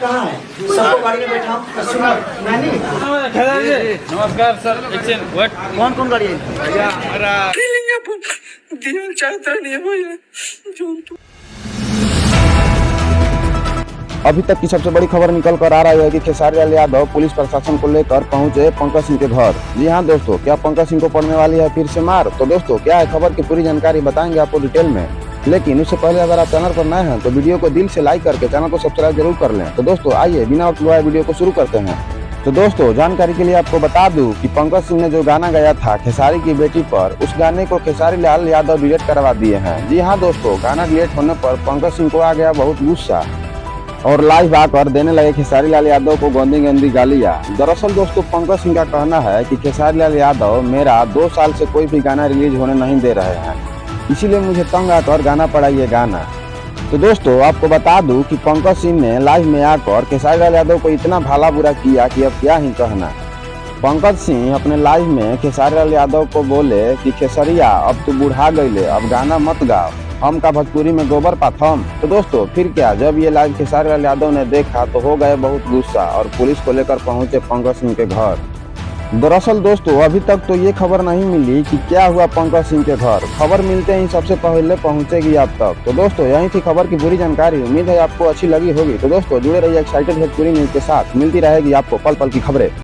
कहाँ है? सबको गाड़ी में बैठा सुनो मैंने नमस्कार सर, कौन कौन गाड़ी है? अभी तक की सबसे बड़ी खबर निकल कर आ रही है कि खेसारी लाल यादव पुलिस प्रशासन को लेकर पहुंचे पंकज सिंह के घर। जी हां दोस्तों, क्या पंकज सिंह को पड़ने वाली है फिर से मार? तो दोस्तों क्या है खबर की पूरी जानकारी बताएंगे आपको डिटेल में, लेकिन उससे पहले अगर आप चैनल पर नए हैं तो वीडियो को दिल से लाइक करके चैनल को सब्सक्राइब जरूर कर लें। तो दोस्तों आइए बिना वक्त गवाए वीडियो को शुरू करते हैं। तो दोस्तों जानकारी के लिए आपको बता दूं कि पंकज सिंह ने जो गाना गाया था खेसारी की बेटी पर, उस गाने को खेसारी लाल यादव डिलीट करवा दिए हैं। जी हाँ दोस्तों, गाना डिलीट होने पर पंकज सिंह को आ गया बहुत गुस्सा और लाइव आकर देने लगे खेसारी लाल यादव को गंदी गंदी गालियां। दरअसल दोस्तों पंकज सिंह का कहना है कि खेसारी लाल यादव मेरा 2 साल से कोई भी गाना रिलीज होने नहीं दे रहे हैं, इसीलिए मुझे तंग आकर गाना पड़ा ये गाना। तो दोस्तों आपको बता दूं कि पंकज सिंह ने लाइव में आकर खेसारी लाल यादव को इतना भला बुरा किया कि अब क्या ही कहना। पंकज सिंह अपने लाइव में खेसारी लाल यादव को बोले कि खेसरिया अब तू बुढ़ा गईले, अब गाना मत गाओ, हम का भोजपुरी में गोबर पाथम। तो दोस्तों फिर क्या, जब ये लाइव खेसारी लाल यादव ने देखा तो हो गए बहुत गुस्सा और पुलिस को लेकर पहुंचे पंकज सिंह के घर। दरअसल दोस्तों अभी तक तो ये खबर नहीं मिली कि क्या हुआ पंकज सिंह के घर। खबर मिलते ही सबसे पहले पहुंचेगी आप तक। तो दोस्तों यही थी खबर की पूरी जानकारी, उम्मीद है आपको अच्छी लगी होगी। तो दोस्तों जुड़े रहिए एक्साइटेड भोजपुरी न्यूज के साथ, मिलती रहेगी आपको पल पल की खबरें।